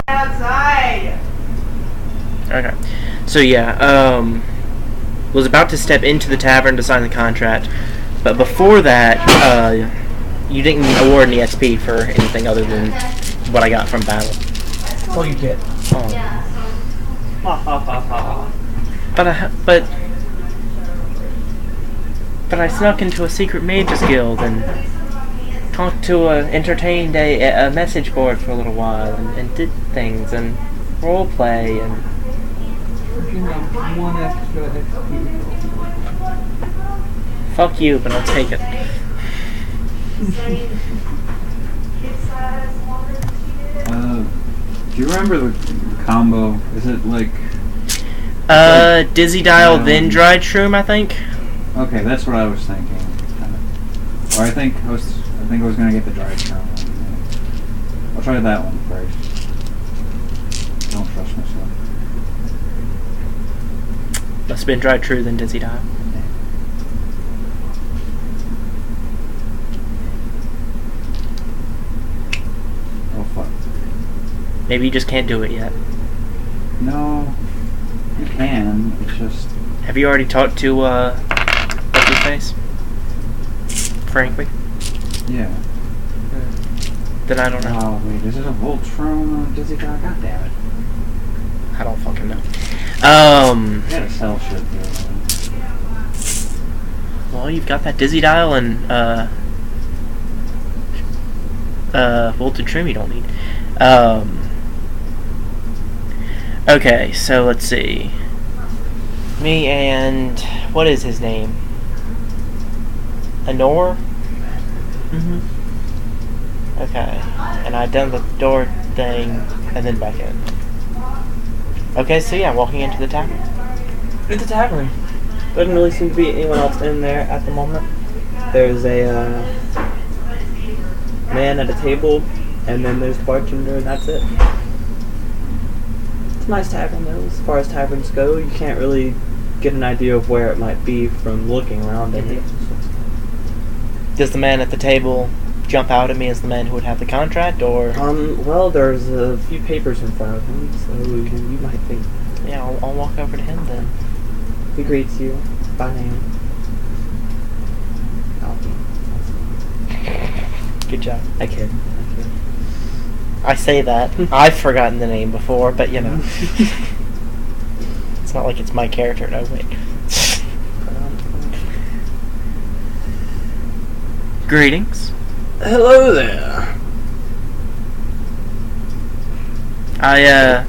outside. Okay. So yeah, was about to step into the tavern to sign the contract, but before that, you didn't award any SP for anything other than what I got from battle. That's all you get. Oh. Ha ha ha ha. But I snuck into a secret mages guild and entertained a message board for a little while and did things and role play and. You have 1 extra XP. Fuck you, but I'll take it. Do you remember the combo? Is it like... Dizzy Dial, then Dried Shroom, I think. Okay, that's what I was thinking. Or I think I was gonna get the Dried Shroom one. I'll try that one first. Don't trust myself. Must have been Dried True, then Dizzy Dial. Oh fuck. Maybe you just can't do it yet. No, you can. It's just. Have you already talked to what's his face? Frankly. Yeah. Then I don't know. Oh wait, is it a Voltron or Dizzy Dial? God damn it. I don't fucking know. You gotta sell shit there. Well, you've got that Dizzy Dial and Voltage Trim you don't need. Okay, so let's see. Me and what is his name? Anor? Mm-hmm. Okay. And I done the door thing and then back in. Okay, so yeah, walking into the tavern. It's a tavern. Doesn't really seem to be anyone else in there at the moment. There's a man at a table, and then there's the bartender, and that's it. It's a nice tavern, though. As far as taverns go, you can't really get an idea of where it might be from looking around it. Mm-hmm. Does the man at the table jump out at me as the man who would have the contract, or? Well, there's a few papers in front of him, so you might think. Yeah, I'll walk over to him then. He greets you by name. Good job. I kid. I say that. I've forgotten the name before, but you know. It's not like it's my character. No, wait. Greetings. Hello there. I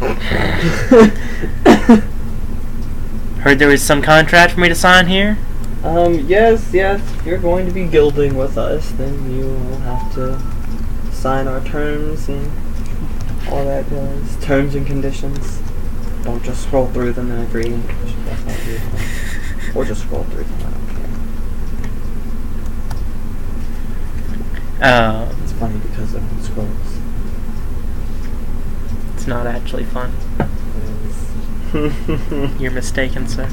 heard there was some contract for me to sign here. Yes. If you're going to be guilding with us, then you will have to sign our terms and all that jazz. Terms and conditions. Don't just scroll through them and agree. That's not your thing. Or just scroll through them. I don't care. It's funny because of scrolls. It's not actually fun. You're mistaken, sir.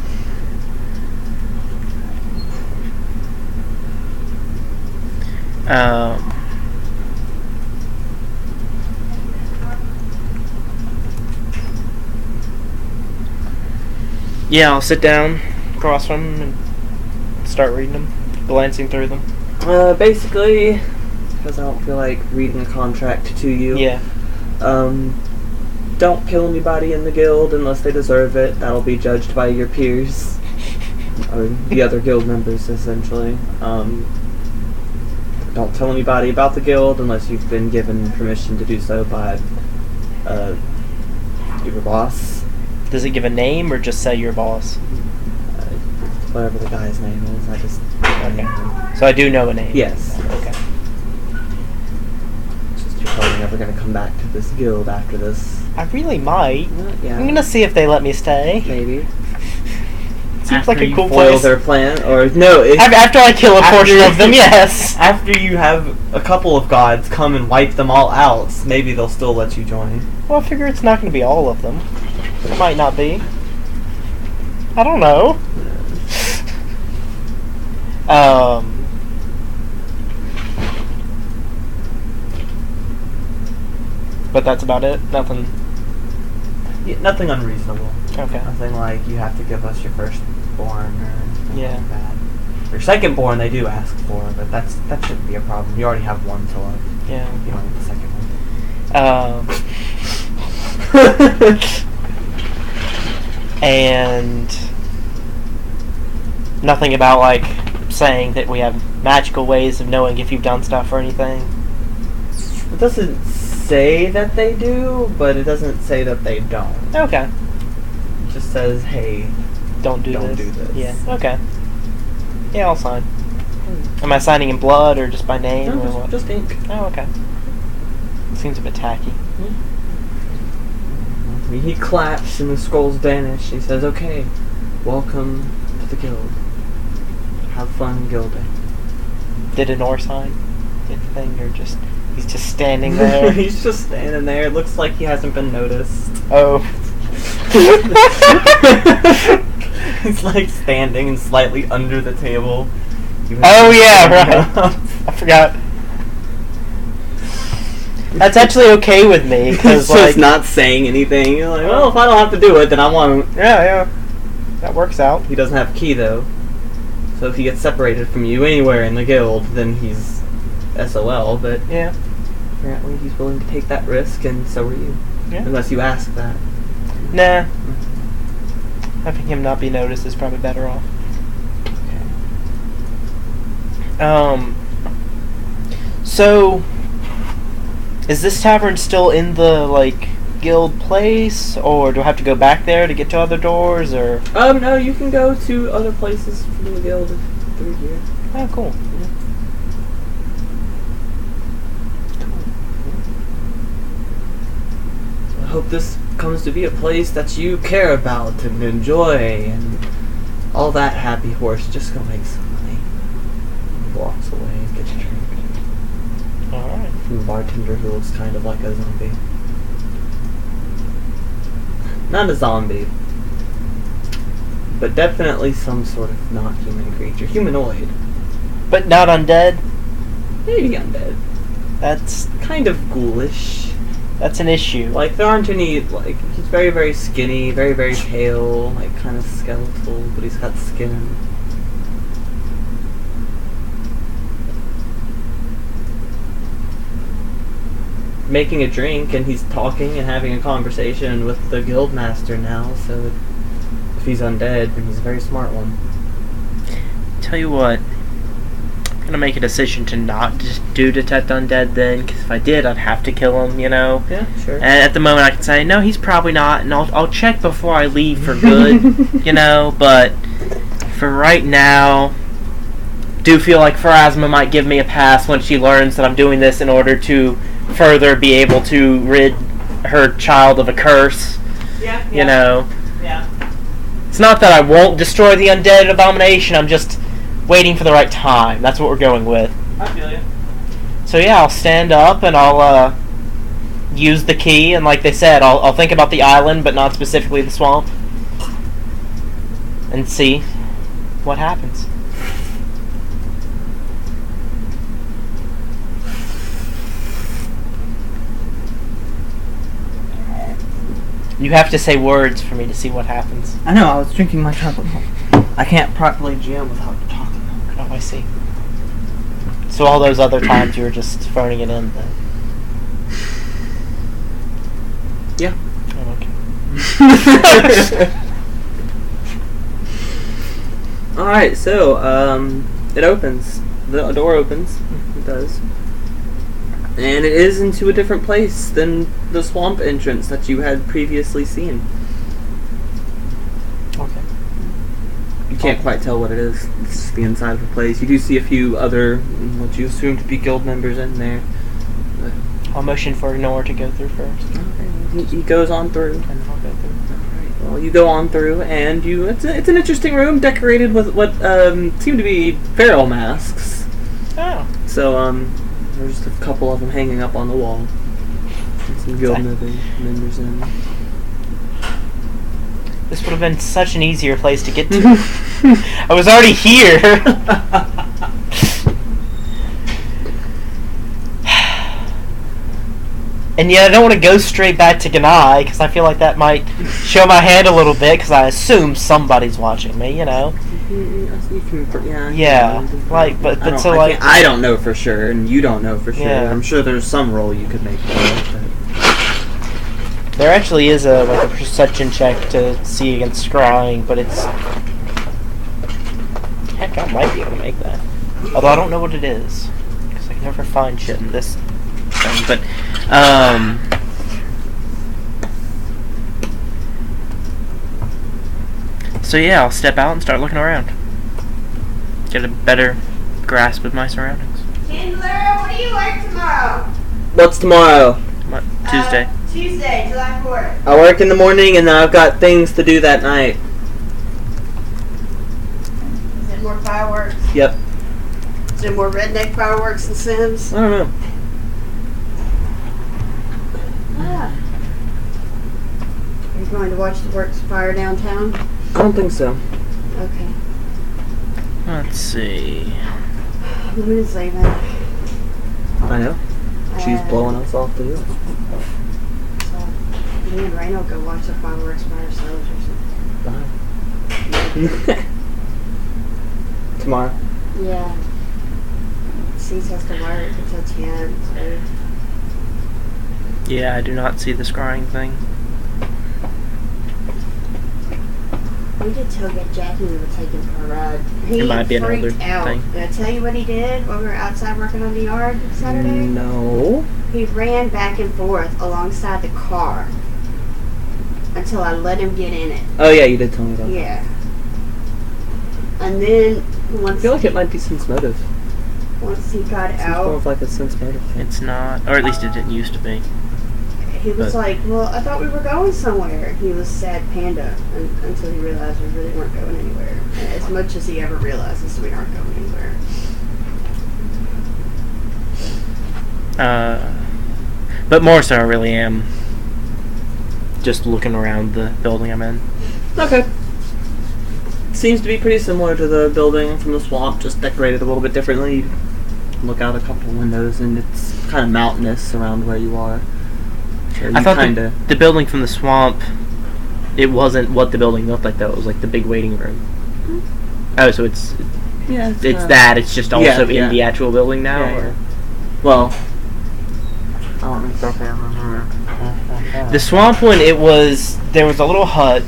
Yeah, I'll sit down across from them and start reading them, glancing through them. Basically, because I don't feel like reading a contract to you. Yeah. Don't kill anybody in the guild unless they deserve it. That'll be judged by your peers. Or the other guild members, essentially. Don't tell anybody about the guild unless you've been given permission to do so by your boss. Does it give a name or just say your boss? Whatever the guy's name is, I just... Okay. So I do know a name? Yes. Okay. It's just you're probably never going to come back to this guild after this. I really might. Yeah. I'm gonna see if they let me stay. Maybe. Seems like a cool foil place. their plan, or no. After I kill a portion of them, yes. After you have a couple of gods come and wipe them all out, maybe they'll still let you join. Well, I figure it's not going to be all of them. It might not be. I don't know. But that's about it? Nothing... Yeah, nothing unreasonable. Okay. Nothing like you have to give us your firstborn or anything Yeah. like that. Your secondborn they do ask for, but that shouldn't be a problem. You already have one to love. Yeah. You don't need the second one. And nothing about like saying that we have magical ways of knowing if you've done stuff or anything. It doesn't say that they do, but it doesn't say that they don't. Okay. It just says, hey, Don't do don't this. do this. Yeah. Okay. Yeah, I'll sign. Am I signing in blood or just by name or No, what? just ink. Oh, okay. Seems a bit tacky. He claps and the scrolls vanish. He says, okay, welcome to the guild. Have fun gilding. Did Anor sign anything or just he's just standing there? He's just standing there. It looks like he hasn't been noticed. Oh. He's like standing and slightly under the table. Oh yeah, right. I forgot. That's actually okay with me He's because just like not saying anything. You're like, well, if I don't have to do it, then I won't. yeah, that works out. He doesn't have a key though, so if he gets separated from you anywhere in the guild, then he's SOL. But Yeah. apparently he's willing to take that risk, and so are you. Yeah. Unless you ask that. Nah. Having him not be noticed is probably better off. So is this tavern still in the like guild place, or do I have to go back there to get to other doors, or? No, you can go to other places from the guild through here. Oh, cool. I hope this comes to be a place that you care about and enjoy, and all that happy horse. Just go make some money. He walks away and gets a drink. Alright. From the bartender who looks kind of like a zombie. Not a zombie, but definitely some sort of not human creature. Humanoid. But not undead? Maybe undead. That's Kind of ghoulish. an issue. Like, there aren't any, like, he's very, very skinny, very, very pale, like, kind of skeletal, but he's got skin. Making a drink, and he's talking and having a conversation with the guild master now, so if he's undead, then he's a very smart one. Tell you what, I'm gonna make a decision to not just do detect undead then, because if I did, I'd have to kill him, you know? Yeah, sure. And at the moment I can say, no, he's probably not, and I'll check before I leave for good, you know? But for right now, do feel like Pharasma might give me a pass when she learns that I'm doing this in order to further be able to rid her child of a curse, you know? Yeah. It's not that I won't destroy the undead abomination, I'm just waiting for the right time. That's what we're going with. I feel you. So yeah, I'll stand up and I'll use the key, and like they said, I'll think about the island, but not specifically the swamp, and see what happens. You have to say words for me to see what happens. I know, I was drinking my chocolate milk. I can't properly GM without chocolate milk. Oh, I see. So all those other times you were just phoning it in then? Yeah. Oh, okay. Alright, so, it opens. The door opens. It does. And it is into a different place than the swamp entrance that you had previously seen. Okay. You can't quite tell what it is. It's just the inside of the place. You do see a few other, what you assume to be guild members in there. But I'll motion for Nor to go through first. he goes on through. And then I'll go through. Alright, well, you go on through, and it's an interesting room decorated with what seem to be feral masks. Oh. So, there's a couple of them hanging up on the wall. And some guild members in. This would have been such an easier place to get to. I was already here. And yet I don't want to go straight back to Ganai, because I feel like that might show my hand a little bit, because I assume somebody's watching me, you know? Yeah, like, but so, like... I don't know for sure, and you don't know for sure. Yeah. I'm sure there's some role you could make for it, but... There actually is a perception check to see against scrying, but it's... Heck, I might be able to make that. Although I don't know what it is, because I can never find shit in this thing, but... So yeah, I'll step out and start looking around. Get a better grasp of my surroundings. Kindler, what do you work tomorrow? What's tomorrow? Tuesday. Tuesday, July 4th. I work in the morning and then I've got things to do that night. Is it more fireworks? Yep. Is it more redneck fireworks than Sims? I don't know. Ah. Are you going to watch the works fire downtown? I don't think so. Okay. Let's see. Luna's leaving. I know. She's blowing us off the roof. So, me and Raina will go watch the fireworks by ourselves or something. Bye. Tomorrow. Yeah. Cease has to work until 10, so... Yeah, I do not see the scrying thing. We did tell get Jackie we were taking for a ride. He It might be another freaked out. thing. Did I tell you what he did while we were outside working on the yard Saturday? No. He ran back and forth alongside the car until I let him get in it. Oh yeah, you did tell me that. Yeah. And then I once feel like it might be sense motive. he got It's more out, of like a sense motive thing. It's not, or at least it didn't used to be. he was but- like, "Well, I thought we were going somewhere." He was sad panda until he realized we really weren't going anywhere. As much as he ever realizes we aren't going anywhere. But more so I really am just looking around the building I'm in. Okay. Seems to be pretty similar to the building from the swamp, just decorated a little bit differently. You look out a couple windows and it's kind of mountainous around where you are. So I thought kinda... the building from the swamp, it wasn't what the building looked like though. It was like the big waiting room. Oh, so it's that. It's just also in the actual building now? Yeah, or? yeah. Well, I don't exactly remember. The swamp one, there was a little hut.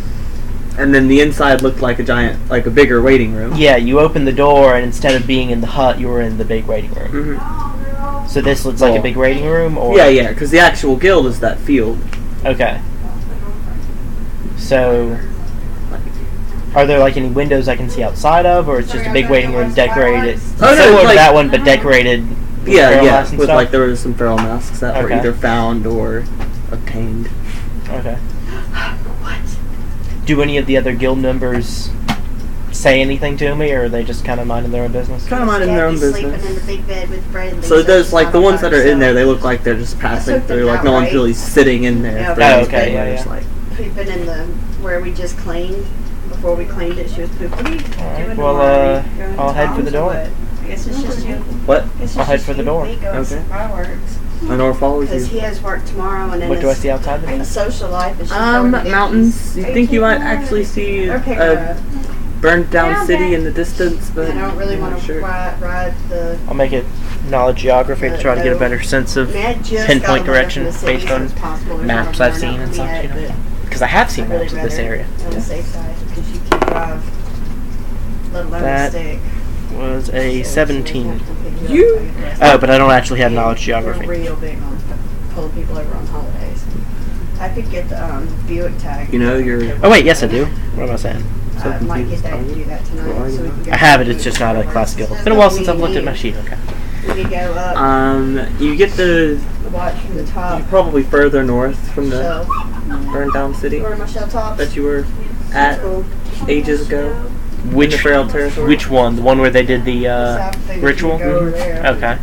And then the inside looked like a bigger waiting room. Yeah, you opened the door, and instead of being in the hut, you were in the big waiting room. Mm-hmm. So this looks like a big waiting room, or Yeah, because the actual guild is that field. okay. So, are there like any windows I can see outside of, or it's just a big waiting room decorated? Oh, no, similar to like- that one, but decorated. With feral masks and with stuff? like there was some feral masks that were Okay. either found or obtained. Okay. What? Do any of the other guild members say anything to me, or are they just kind of minding their own business? Kind of minding their own Jackie's sleeping business. in the big bed with Brandon. So there's like the ones that are in there, they look like they're just passing took them through, like out, no one's right? really sitting in there. Yeah, Brandon's okay, bed, yeah, where it's yeah. like, Pooping in the where we just cleaned. Before we cleaned it, she was pooping. What are you Alright, doing well, tomorrow? Going to I'll head for the Tom's or door. what? I guess it's just you. what? Guess it's I'll head just for the you door. and me going to Okay. see fireworks. Lenore follows Because he you. has work tomorrow, and then What do I see outside the his door? social life is just going to Mountains. You think you might actually see Or pick a her up. burned down Yeah, city okay. in the distance, but I don't really I'm want not to sure. ride the. I'll make it knowledge geography to try to get a better sense of Matt just pinpoint got a letter direction from the city, based so on it's possible there's maps not I've a seen burnout and such, yet, you know. but Because I have seen I'd really maps of this rather area. on the safe side because you can drive, let alone That a stick. Was a So 17. You- Oh, but I don't actually have knowledge geography. We're real big on pulling people over on holidays. I could get the Buick tag. You know, you're. Oh wait, yes I do. What am I saying? So I might get confused. that to do that tonight. Why So we can go I have it, it's just not a class skill. It's been a while since I've looked at my sheet, okay. We could go up, You get the. watch from the top You're probably further north from the shelf. burned down city Where are my shelf tops? that you were at Cool. ages ago. Which Feral territory. Which one? The one where they did the South thing, ritual? you can go over there. Okay.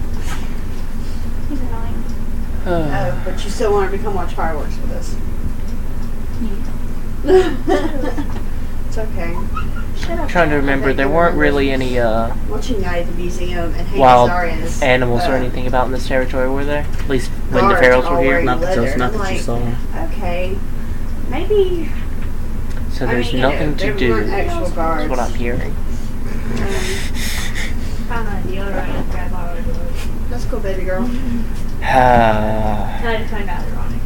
Oh, but you still want her to come watch fireworks with us. It's okay. I'm trying to remember, there weren't really any Watching Night at the Museum and Hank wild Azaria's, animals or anything about in this territory, were there? At least When the guards ferals were all here? wearing Not that leather. not that Like, you saw. okay, maybe. So I there's mean, nothing there to do. weren't actual That's guards. what I'm hearing. Found that deodorant and grab our deodorant. That's cool, baby girl. Ah. And I just find that ironic.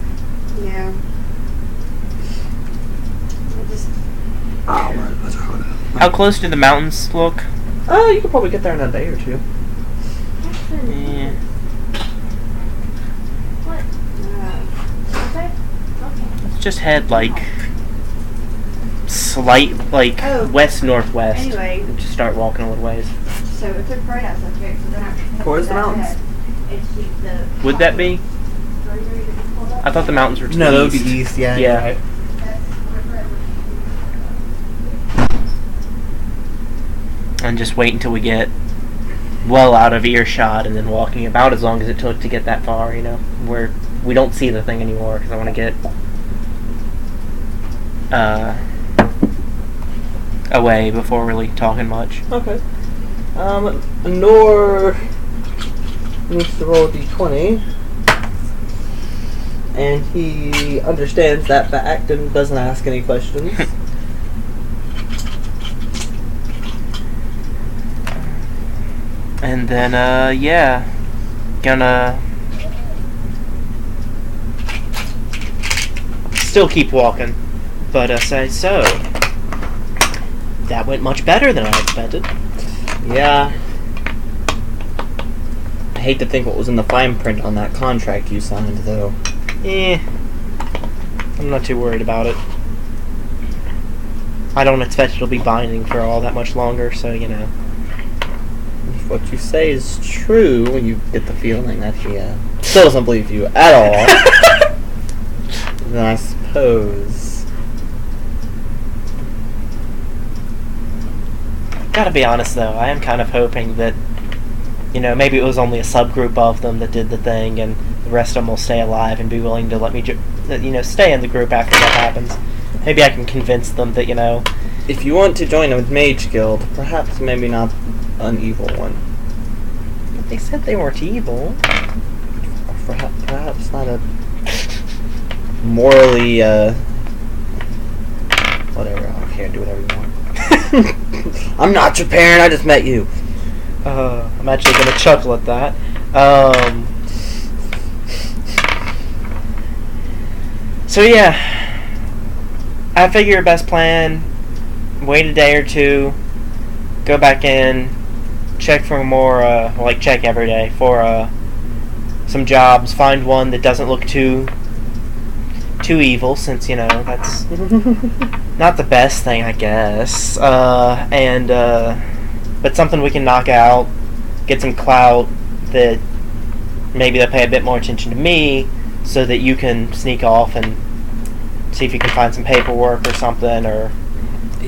Yeah. I just. How close do the mountains look? Oh, you could probably get there in a day or two. Yeah. What? Okay. Okay. Let's just head like slight, like Oh. west northwest. Anyway. And just start walking a little ways. So it took right out subject. So then I Towards the mountains? Would that be? I thought the mountains were to No, the that would be east. east. Yeah. Yeah. You're right. And just wait until we get well out of earshot, and then walking about as long as it took to get that far. You know, where we don't see the thing anymore, because I want to get away before really talking much. Okay. Nor needs to roll a d20. And he understands that fact and doesn't ask any questions. And then, yeah, gonna still keep walking, but say so. That went much better than I expected. Yeah. I hate to think what was in the fine print on that contract you signed, though. I'm not too worried about it. I don't expect it'll be binding for all that much longer, so you know. If what you say is true, you get the feeling that he still doesn't believe you at all. Then I suppose. Gotta be honest though, I am kind of hoping that, you know, maybe it was only a subgroup of them that did the thing, and the rest of them will stay alive and be willing to let me, stay in the group after that happens. Maybe I can convince them that, you know. If you want to join a mage guild, perhaps maybe not an evil one. But they said they weren't evil. Or perhaps not a morally, whatever, I don't care, do whatever you want. I'm not your parent, I just met you. I'm actually gonna chuckle at that. So yeah. I figure your best plan, wait a day or two, go back in, check for more, check every day for some jobs, find one that doesn't look too evil, since, you know, that's not the best thing, I guess, but something we can knock out, get some clout, that maybe they'll pay a bit more attention to me, so that you can sneak off and see if you can find some paperwork or something, or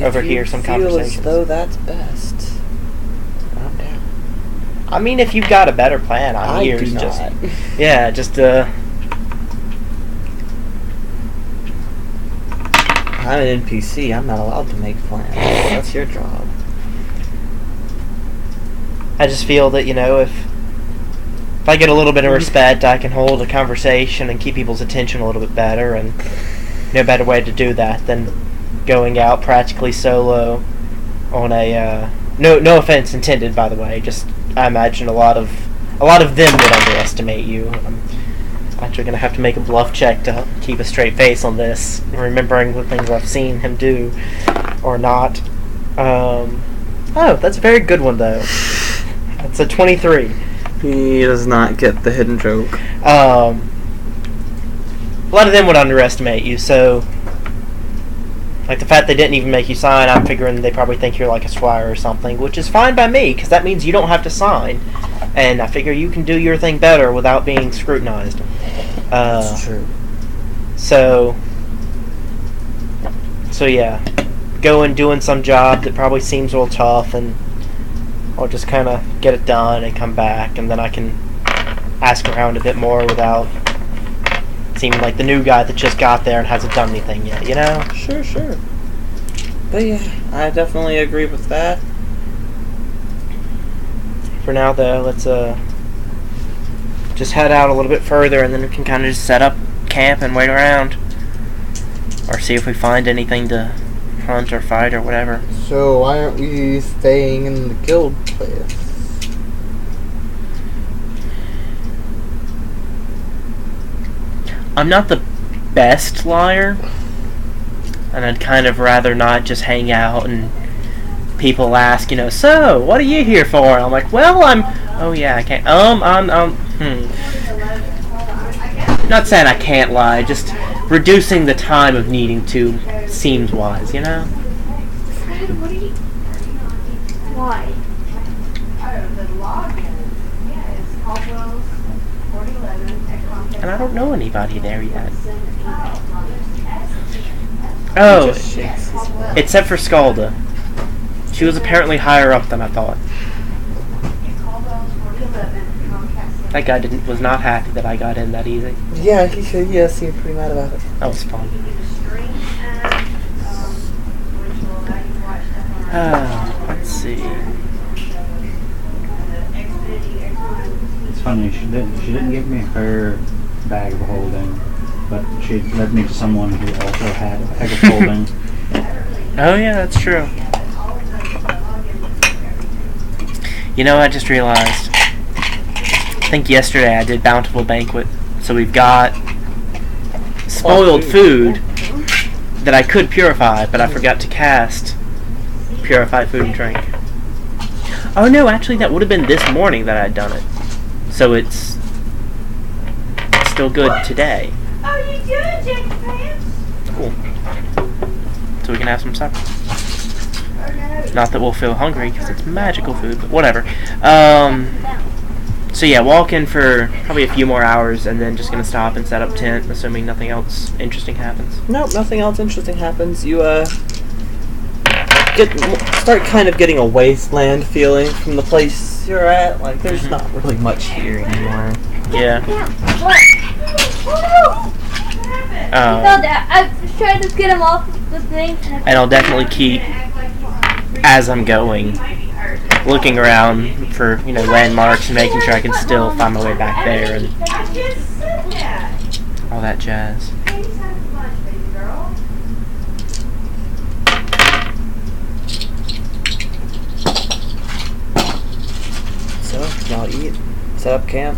overhear some conversations. As though that's best. I'm down. I mean, if you've got a better plan, I'm here. do Just, not. yeah, just I'm an NPC. I'm not allowed to make plans. That's your job. I just feel that, you know, if I get a little bit of respect, I can hold a conversation and keep people's attention a little bit better, and no better way to do that than going out practically solo on a no offense intended, by the way, just I imagine a lot of them would underestimate you. I'm actually going to have to make a bluff check to keep a straight face on this, remembering the things I've seen him do or not. Oh, that's a very good one though. That's a 23. He does not get the hidden joke. A lot of them would underestimate you, so like the fact they didn't even make you sign, I'm figuring they probably think you're like a squire or something, which is fine by me, because that means you don't have to sign, and I figure you can do your thing better without being scrutinized. That's true. So yeah, going doing some job that probably seems a little tough, and I'll just kind of get it done and come back, and then I can ask around a bit more without seeming like the new guy that just got there and hasn't done anything yet, you know? Sure. But yeah, I definitely agree with that. For now, though, let's just head out a little bit further, and then we can kind of just set up camp and wait around, or see if we find anything to hunt or fight or whatever. So why aren't we staying in the guild place? I'm not the best liar, and I'd kind of rather not just hang out and people ask, so what are you here for? I'm like, well, oh yeah, I can't. Not saying I can't lie, just reducing the time of needing to seems wise, Why? And I don't know anybody there yet. Oh, except for Scalda. She was apparently higher up than I thought. That guy was not happy that I got in that easy. Yeah, he seemed pretty mad about it. That was fun. Let's see. It's funny, she didn't give me her bag of holding, but she led me to someone who also had a bag of holding. Oh yeah, that's true. I just realized. I think yesterday I did Bountiful Banquet, so we've got spoiled food that I could purify, but I forgot to cast Purify Food and Drink. Oh no, actually that would have been this morning that I'd done it. So it's still good today. Oh, you doing, Jack Pants? Cool. So we can have some supper. Not that we'll feel hungry, because it's magical food, but whatever. So yeah, walk in for probably a few more hours, and then just going to stop and set up tent, assuming nothing else interesting happens. Nope, nothing else interesting happens. You, start kind of getting a wasteland feeling from the place you're at. Like, there's not really much here anymore. Yeah. I was trying to get him off the thing. And I'll definitely keep, as I'm going, looking around for, landmarks and making sure I can still find my way back there and all that jazz. So, y'all eat, set up camp.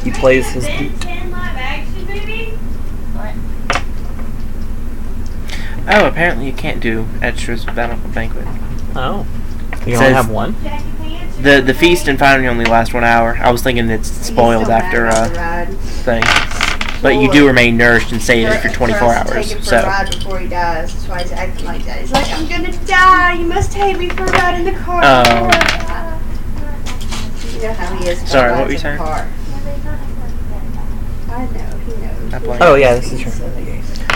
He plays his... Oh, apparently you can't do extras with Bountiful Banquet. Oh. You It only says- have one? The feast and finally only last 1 hour. I was thinking it's spoiled after thing. But you do remain nourished and sated for 24 hours. Take him for a So ride before he dies. That's why he's acting like that. He's like, I'm gonna die. You must take me for a ride in the car. Oh. You know how he is. Sorry, what rides were you in the saying? car. I know, he knows. I blame Oh, you. yeah, this is true.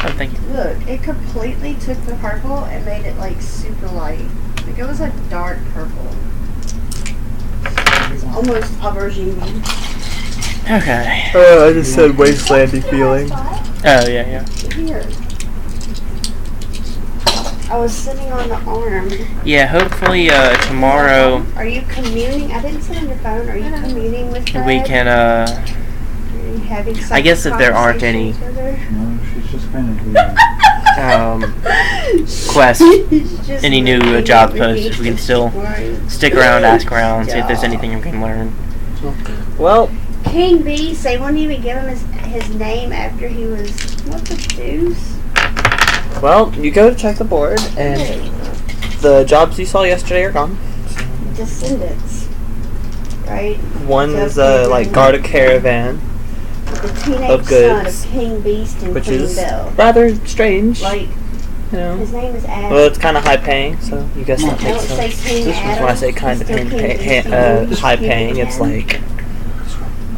Oh, thank you. Look, it completely took the purple and made it like super light. Like it was a dark purple. It's almost aubergine. Okay. Oh, I just said wastelandy feeling. Oh, yeah. Here. I was sitting on the arm. Yeah, hopefully tomorrow Are you communing? I didn't sit on your phone. Are you communing with Fred? we can, Are you having I guess if there aren't any- conversations with No, she's just kind of quest, her? He's just any new looking job at posts, me. we can still Right. stick around, ask around, see if there's anything we can learn. Well, King Beast, they wouldn't even give him his name after he was, what the deuce? you go to check the board, and the jobs you saw yesterday are gone. Descendants, right? One is guard a caravan, The teenage Of son goods, of King Beast and which Queen is Belle. rather strange. Like, his name is Adam. Well, it's kind of high paying, so you guess that I makes don't say sense. King This is Adam. when I say kind of Still King Beast. high paying. It's like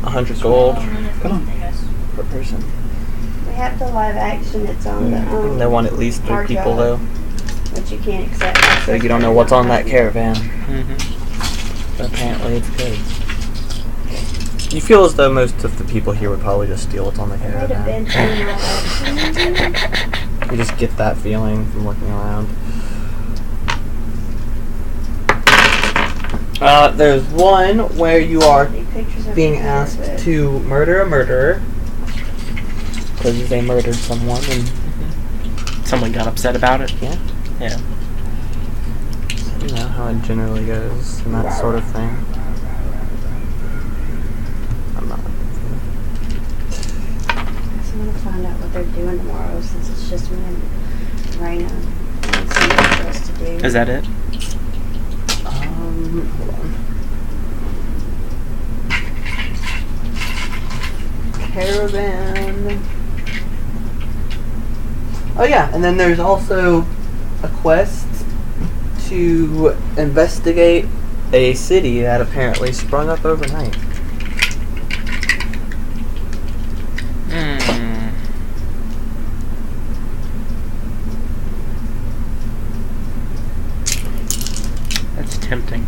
100 gold Come on. per person. We have the live action that's on the And they want at least 3 hard people drive, though, but you can't accept. so you don't know what's on that caravan. Mm-hmm. But apparently it's good. You feel as though most of the people here would probably just steal what's on the Might have caravan. been live action. You just get that feeling from looking around. There's one where you are Any pictures of being Peter, asked but- to murder a murderer because they murdered someone, and Someone got upset about it. yeah, Yeah. you know how it generally goes and that sort of thing. I'm not. So I'm gonna find out what they're doing tomorrow since it's just me and Raina. And something for us to do. Is that it? Hold on. Caravan. Oh yeah, and then there's also a quest to investigate a city that apparently sprung up overnight. That's tempting.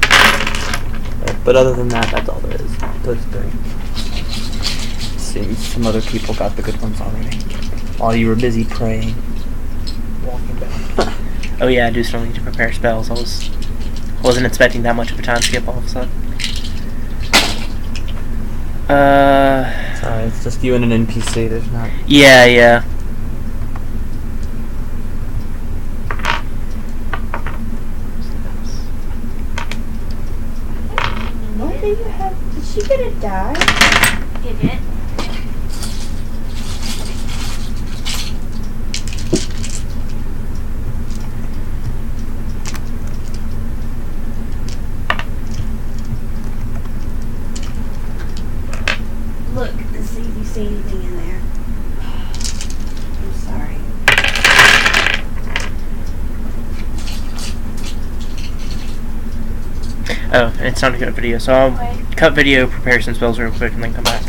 But other than that, that's all there is. Those three. Seems some other people got the good ones already. While you were busy praying. Walking down. Oh yeah, I do still need to prepare spells. Wasn't expecting that much of a time skip all of a sudden. Sorry, it's just you and an NPC. There's not. Yeah. What do you have? Did she get a die? Did it? Look and see if you see anything in there. I'm sorry. Oh, and it's time to cut video. So I'll cut video, prepare some spells real quick, and then come back.